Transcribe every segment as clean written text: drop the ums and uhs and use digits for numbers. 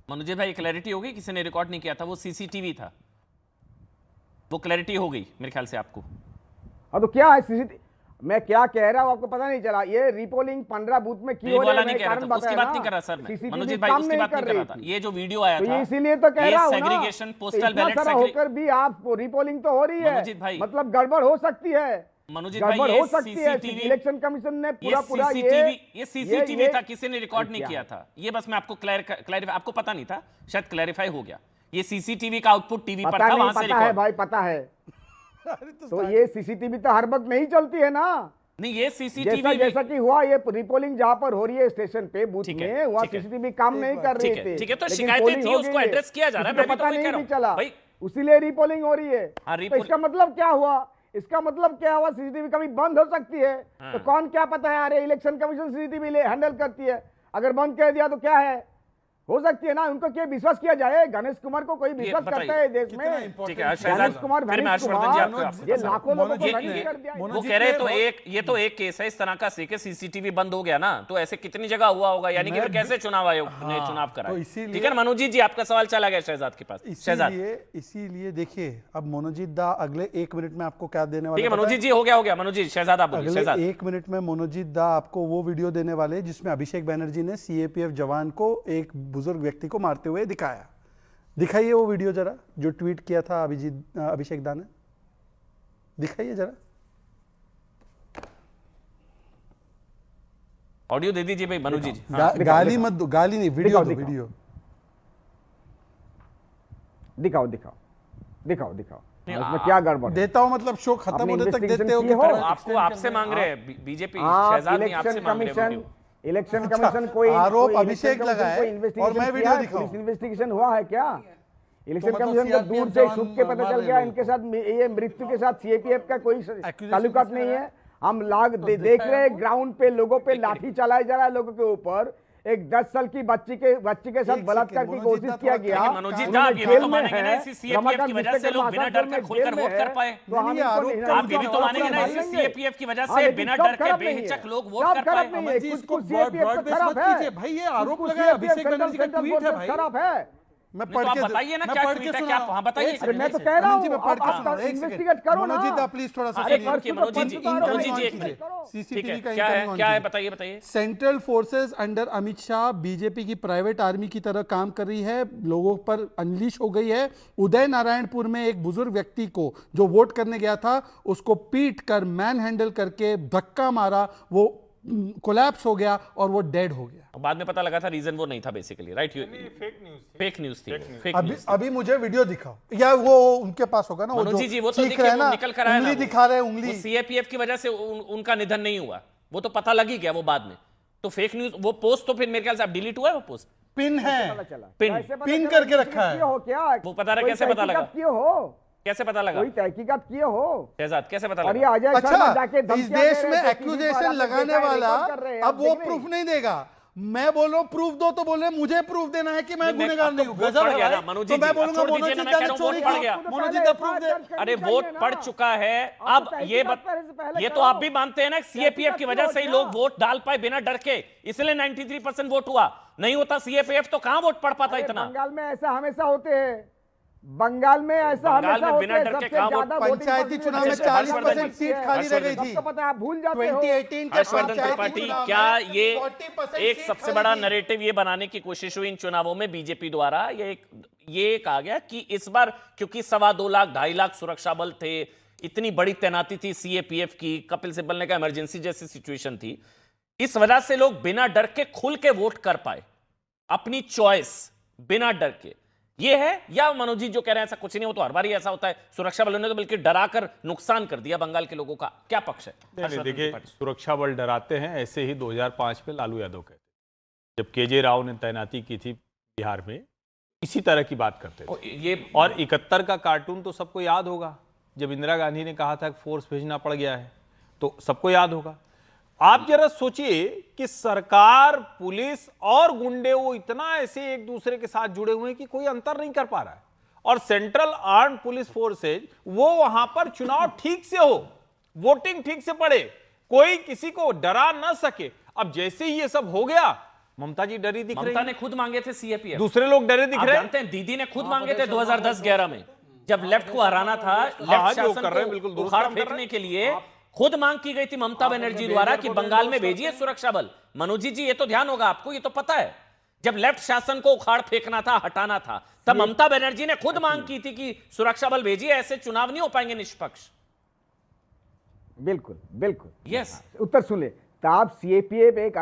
मनोज भाई क्लैरिटी हो गई, किसी ने रिकॉर्ड नहीं किया था, वो सीसीटीवी था, वो क्लैरिटी हो गई मेरे ख्याल से आपको। हाँ तो क्या है सीसीटीवी, मैं क्या कह रहा हूँ आपको पता नहीं चला? ये रिपोलिंग 15 बूथ में क्यों हो रहा है? नहीं कह रहा था, उसकी बात नहीं कर रहा सर मैं, मनोज भाई उसकी बात नहीं कर रहा था। ये जो वीडियो आया था, इसीलिए तो कह रहा हूँ ना, सेग्रीगेशन पोस्टल बैलेट होकर भी आप रिपोलिंग तो हो रही है, मतलब गड़बड़ हो सकती है। मनोज भाई हो सकती है। इलेक्शन कमीशन ने पूरा ये सीसीटीवी था, किसी ने रिकॉर्ड नहीं किया था। ये बस मैं आपको क्लैरिफाई, आपको पता नहीं था, शायद क्लैरिफाई हो गया। ये सीसीटीवी का आउटपुट टीवी पर था, वहां से पता है भाई, पता है। तो ये सीसीटीवी तो हर वक्त नहीं चलती है ना। नहीं, ये सीसीटीवी जैसा कि हुआ, ये रिपोलिंग जहां पर हो रही है स्टेशन पे बूथ में, वहां सीसीटीवी काम नहीं कर रही थी। ठीक है, तो शिकायतें थी, उसको एड्रेस किया जा रहा है, मैं भी तो वही कह रहा हूं चला भाई, उसीलिए रिपोलिंग हो रही है। तो इसका मतलब क्या हुआ? इसका मतलब क्या हुआ? सीसीटीवी कभी बंद हो सकती है, तो कौन क्या पता है? अरे इलेक्शन कमीशन सीसीटीवी हैंडल करती है, अगर बंद कर दिया तो क्या है? हो सकती है ना। उनको क्या विश्वास किया जाए? गणेश कुमार को कोई विश्वास करता है देश में? गणेश कुमार, ये लाखों लोगों को कर दिया। वो कह रहे तो ये तो एक केस है इस तरह का, सीसीटीवी बंद हो गया ना, तो ऐसे कितनी जगह हुआ होगा, यानी कि फिर कैसे चुनाव आयोग ने चुनाव करा? ठीक है मनोज जी, आपका सवाल चला गया शहजाद के पास। इसीलिए देखिए, अब मनोजीत दा अगले 1 मिनट में आपको क्या देने वाले? ठीक है मनोज जी, हो गया मनोज जी, शहजाद आप बोलिए। अगले 1 मिनट में मनोजीत दा आपको वो वीडियो देने वाले जिसमें अभिषेक बैनर्जी ने सीएपीएफ जवान को एक बुजुर्ग व्यक्ति को मारते हुए दिखाया। दिखाइए वो वीडियो जरा, जो ट्वीट किया था अभिषेक दा ने, दिखाइए जरा। ऑडियो दे दीजिए भाई मनोज जी। गाली मत दो, गाली नहीं, वीडियो दो, वीडियो दिखाओ दिखाओ दिखाओ दिखाओ। उसमें क्या गड़बड़ देता हूं, मतलब शो खत्म होने तक देते हो कि आपको आपसे मांग रहे हैं बीजेपी, शहजाद नहीं आपसे मांग रहे हैं। इलेक्शन कमीशन कोई आरोप अभिषेक लगा है और मैं वीडियो दिखाऊं। इन्वेस्टिगेशन हुआ है क्या? इलेक्शन कमीशन को दूर से छुप के पता चल गया इनके साथ ये मृत्यु के साथ सीएपीएफ का कोई ताल्लुकात नहीं है। हम देख रहे हैं ग्राउंड पे लोगों पे लाठी चलाया जा रहा है, लोगों के ऊपर। एक 10 साल की बच्ची के साथ बलात्कार की कोशिश किया गया। मनोज जी, आप ये भी तो मानेंगे ना इसी सीएपीएफ की वजह से लोग बिना डर के खुलकर वोट कर पाए? आप ये भी तो मानेंगे ना इसी सीएपीएफ की वजह से बिना डर के बेहिचक लोग वोट कर पाए? भाई ये आरोप लगाया अभिषेक बनर्जी का ट्वीट है भाई, खराब है। मैं पढ़ के बताइए ना क्या ट्वीट है, क्या वहां बताइए। अरे मैं तो कह रहा हूं, आप इन्वेस्टिगेट करो ना। मनोज जी प्लीज थोड़ा सा सीसीटीवी का क्या है बताइए। Central forces under Amit Shah BJP की प्राइवेट आर्मी की तरह काम कर रही है, लोगों पर अनलीश हो गई है। उदय नारायणपुर में एक बुजुर्ग व्यक्ति को जो वोट करने गया था, उसको पीट कर मैन हैंडल करके धक्का मारा, वो कोलैप्स हो गया और वो डेड हो गया। बाद में पता लगा था रीजन वो नहीं था बेसिकली, राइट? फेक न्यूज थी। अभी मुझे वीडियो दिखाओ, या वो उनके पास होगा ना, वो मनोज जी वो तो देखिए वो निकल कर आया, उंगली दिखा रहे हैं, उंगली। सीएपीएफ की वजह से उनका निधन नहीं हुआ, वो तो पता लग ही गया वो बाद में। तो फेक न्यूज वो पोस्ट तो फिर मेरे ख्याल से अब डिलीट हुआ है, वो पोस्ट पिन है, पिन करके रखा है। वो पता रहा, कैसे पता लगा? कैसे पता लगा? कोई तहकीकात किए हो शहजाद, कैसे पता लगा? और ये अजय शर्मा जाके इस देश में एक्यूजेशन लगाने वाला अब वो प्रूफ नहीं देगा। मैं बोल रहा हूँ प्रूफ दो, तो बोल रहे मुझे प्रूफ देना है कि मैं गुनहगार नहीं हूँ। गजब है यार। मनोज जी, जी, मैं बोलूंगा मनोज जी ने चोरी किया, मनोज जी प्रूफ दे। अरे वोट पड़ चुका है अब, ये तो आप भी मानते हैं ना, सीएपीएफ की वजह से ही लोग वोट डाल पाए बिना डर के, इसलिए 93% वोट हुआ। नहीं होता सीएपीएफ तो कहां वोट पड़ पाता इतना? बंगाल में ऐसा हमेशा होते हैं, बंगाल में ऐसा हमेशा होते हैं। सबसे ज्यादा पंचायती चुनाव में 40% सीट खाली रह गई थी, आपको पता है, आप भूल जाते हो। 2018 का हर्षवर्धन त्रिपाठी, क्या ये एक सबसे बड़ा नैरेटिव ये बनाने की कोशिश हुई इन चुनावों में बीजेपी द्वारा? ये कहा गया कि इस बार क्योंकि 2.25 लाख 2.5 लाख सुरक्षा बल थे, इतनी बड़ी तैनाती थी सीएपीएफ की, कपिल सिब्बल ने कहा इमरजेंसी जैसी सिचुएशन थी, इस वजह से लोग बिना डर के खुल के वोट कर पाए, अपनी चॉइस बिना डर के। ये है, या मनोज जी जो कह रहे हैं ऐसा कुछ नहीं, हो तो हर बार ही ऐसा होता है, सुरक्षा बलों ने तो बल्कि डराकर नुकसान कर दिया बंगाल के लोगों का? क्या पक्ष है? देखिए, सुरक्षा बल डराते हैं, ऐसे ही 2005 में लालू यादव कहते, जब केजे राव ने तैनाती की थी बिहार में, इसी तरह की बात करते थे ये। और 71 का कार्टून तो सबको याद होगा, जब इंदिरा गांधी ने कहा था कि फोर्स भेजना पड़ गया है, तो सबको याद होगा। आप जरा सोचिए कि सरकार, पुलिस और गुंडे वो इतना ऐसे एक दूसरे के साथ जुड़े हुए हैं कि कोई अंतर नहीं कर पा रहा है। और सेंट्रल आर्म्ड पुलिस फोर्सेज वो वहां पर चुनाव ठीक से हो, वोटिंग ठीक से पड़े, कोई किसी को डरा ना सके। अब जैसे ही ये सब हो गया, ममता जी डरी दिख रही ममता है। ने खुद मांगे थे सीएपीएफ। दूसरे लोग डरे दिख आप रहे हैं। जानते हैं दीदी ने खुद मांगे थे 2010-11 में, जब लेफ्ट को हराना था, लेफ्ट जो कर रहे हैं शासन बिल्कुल को दुरुस्त उखाड़ काम कर रहे फेंकने हैं। के लिए खुद मांग की गई थी ममता बनर्जी द्वारा कि बंगाल में भेजिए सुरक्षा बल। मनोजी जी, ये तो ध्यान होगा आपको, ये तो पता है, जब लेफ्ट शासन को उखाड़ फेंकना था, हटाना था, तब ममता बनर्जी ने खुद मांग की थी कि सुरक्षा बल भेजिए, ऐसे चुनाव नहीं हो पाएंगे निष्पक्ष। बिल्कुल बिल्कुल। यस, उत्तर सुन ले। तब सीएपीएफ एक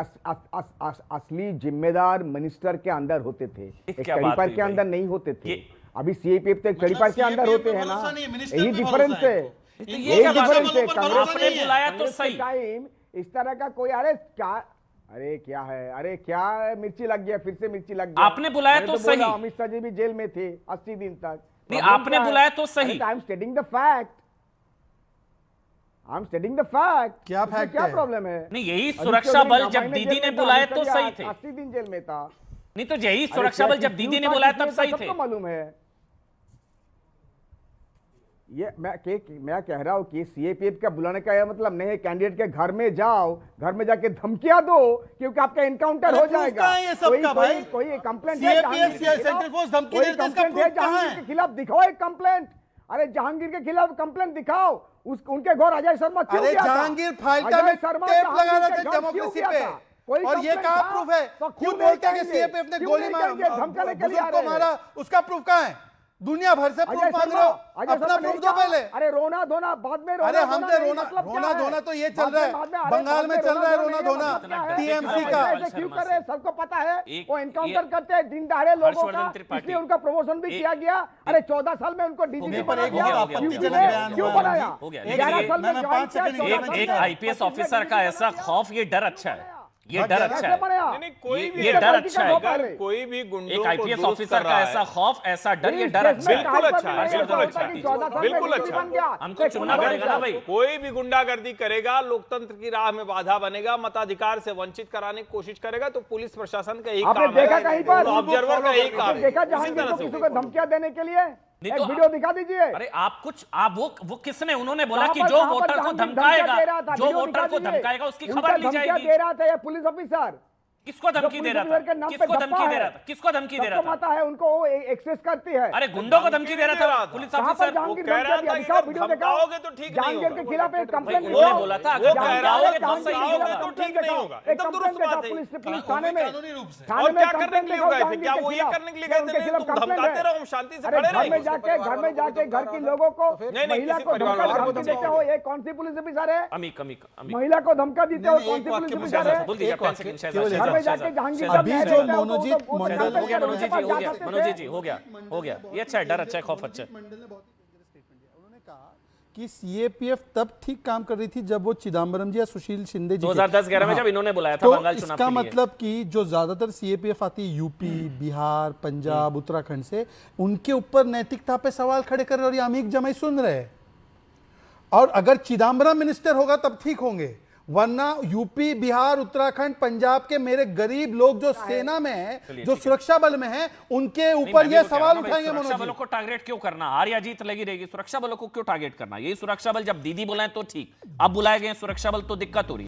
असली जिम्मेदार मिनिस्टर के अंदर होते थे, एक क्या बात तड़ीपार हुई के भाई? अंदर नहीं होते थे। ये- अभी सीएपीएफ तो एक तड़ीपार के अंदर होते हैं ना, यही डिफरेंस है। ये क्या बात डिफरेंस है। है? आपने बुलाया तो सही। टाइम इस तरह का कोई, अरे क्या, अरे क्या है, अरे क्या है, मिर्ची लग गया, फिर से मिर्ची लग गया। आपने बुलाया मैंने तो बोला, सही। अमित शाह जी भी जेल में थे 80 दिन तक। नहीं, Problem आपने क्या है? बुलाया तो सही। अरे, I am stating the fact. I am stating the fact. क्या इसमें fact क्या है? प्रॉब्लम है? नहीं, यही अमित सुरक्षा चौधरी बल का जब महीने दीदी जेल ने में था, बुलाया अमित तो शाह सही थे। 80 दिन जेल में था। नहीं तो यही अरे सुरक्षा क्या बल जब क्यों दीदी ने था, बुलाया किसने तब सही था, थे। सबको मालूम है। ये मैं कह रहा हूं कि सीएपीएफ का बुलाने का यह मतलब नहीं है कैंडिडेट के घर में जाओ, घर में जाके धमकियां दो क्योंकि आपका एनकाउंटर अरे हो proof जाएगा। कहाँ है ये सब का भाई? कोई कंप्लेंट CAPF सेंट्रल फोर्स धमकी दे रही थी, इसका proof कहाँ है? के खिलाफ दिखाओ एक कंप्लेंट। अरे जहांगीर के खिलाफ कंप्लेंट दिखाओ। उनके घर अजय शर्मा क्यों अरे गया था? जहांगीर फाइल्टा अजय में शर्मा टेप जहांगीर लगा रहे के थे घर क्यों डेमोक्रेसी गया पे, था? कोई और ये complaint कहाँ था? प्रूफ है? तो क्यों खुद नहीं बोलते हैं कि कहेंगे? सीएपीएफ ने क्यों गोली नहीं कहेंगे? धमकाने के लिए आ बुजुर्ग को रहे हैं। मारा, उसका प्रूफ कहाँ है? दुनिया भर से प्रूफ मांग रहे हो, अपना प्रूफ दो पहले। अरे रोना धोना बाद में, अरे हम तो रोना धोना तो ये चल रहा है, बंगाल में चल रहा है रोना धोना, टीएमसी का। क्यों कर रहे हैं? सबको पता है एक- वो एनकाउंटर ये- करते हैं दिन दहाड़े लोगों का, हर्षवर्धन त्रिपाठी। इसलिए उनका प्रमोशन भी किया गया। अरे 14 साल में उनको डीजीपी पर बना एक दिया। बहुत हो गया, क्यों हो गया, बनाया? क्यों बनाया? हो गया। 11 साल में मैं ज्वाइन 5 किया, सेकंड 14 साल एक में। आईपीएस ऑफिसर का ऐसा खौफ, ये डर अच्छा है, ये डर अच्छा कैसे है। बनाया? नहीं, कोई भी ये डर अच्छा है। अगर कोई भी गुंडों एक को आईपीएस दुरुस्त ऑफिसर कर का रहा ऐसा है। खौफ, ऐसा डर, ये इस डर देश अच्छा में है। बिल्कुल कहीं पर अच्छा है, भी नहीं बिल्कुल ऐसा अच्छा होता है। कि 14 साल में बिल्कुल डीजीपी अच्छा बन गया। हमको एक चुनना पड़ेगा ना भाई। कोई भी गुंडागर्दी करेगा, लोकतंत्र की राह में बाधा बनेगा, मताधिकार से वंचित कराने की कोशिश करेगा, तो पुलिस प्रशासन का यही आपने काम है, देखा कहीं पर? ऑब्जर्वर का यही काम आपने है। देखा इसी जहांगीर तरह को से किसी होगा। को धमकियां देने के लिए? नहीं एक तो वीडियो दिखा दीजिए। अरे आप कुछ, आप वो किसने, उन्होंने बोला कहां कि पर- जो कहां पर वोटर को जहांगीर धमकाएगा, धमकियां दे रहा था? जो वीडियो वोटर को दिखा दीजिए। धमकाएगा उसकी उनका खबर ली धमकियां जाएगी। दे रहा था ये पुलिस ऑफिसर। किसको धमकी दे रहा पुलिस ऑफिसर के था? नाम पे किसको धप्पा धमकी दे है। रहा था? किसको धमकी दे रहा सबको था? पता है, उनको वो एक्सेस करती है। अरे गुंडों को धमकी दे रहा था पुलिस कहां पर ऑफिसर। जहांगीर कह रहा धमकियां दिया? था कि दिखाओ अगर वीडियो दिखाओ। धमकाओगे तो ठीक नहीं जहांगीर होगा। के खिलाफ एक कंप्लेंट भाई, उन्होंने बोला था, अगर धमकाओगे तो सही होगा। तो ठीक नहीं होगा। एकदम दुरुस्त बात है। पुलिस थाने में और क्या करने के लिए गए थे? क्या वो ये करने के लिए गए थे? नहीं, तुम धमकाते रहो, हम शांति से खड़े घर में रहेंगे। जाके घर के लोगों को, नहीं, महिला किसी को परिवार धमका वाले को धमकी देते हो, ये कौन सी पुलिस ऑफिसर है? अमीक महिला को धमका देते हो, कौन सी पुलिस ऑफिसर है? बोल दीजिए, 10 सेकंड, शहजाद, घर में शहजाद, जाके जहांगीर शहजाद। साहब अभी कह जो देते हो, तो मनोजीत वो मंडल- कंप्लेंट हो गया करके मनोजी उनके जी, हो पास गया जा सकते मनोजी थे। जी, हो गया, ये अच्छा है, डर अच्छा है, खौफ अच्छा है। उन्होंने कहा कि सीएपीएफ तब ठीक काम कर रही थी जब वो चिदम्बरम जी या सुशील शिंदे जी 2010-11 में जब इन्होंने बुलाया था तो बंगाल चुनाव इसका के लिए। मतलब कि जो ज्यादातर सीएपीएफ आती है यूपी, बिहार, पंजाब, उत्तराखंड से, उनके ऊपर नैतिकता पे सवाल खड़े कर रहे हैं और ये अमीक जमाई सुन रहे हैं। और अगर चिदम्बरम मिनिस्टर होगा तब ठीक होंगे, वरना यूपी, बिहार, उत्तराखंड, पंजाब के मेरे गरीब लोग जो सेना में हैं, जो सुरक्षा बल में हैं, उनके ऊपर ये सवाल उठाएंगे। सुरक्षा मनोज बलों को टारगेट क्यों करना? हार या जीत लगी रहेगी, सुरक्षा बलों को क्यों टारगेट करना? यही सुरक्षा बल जब दीदी बुलाए तो ठीक, अब बुलाए गए सुरक्षा बल तो दिक्कत हो रही है।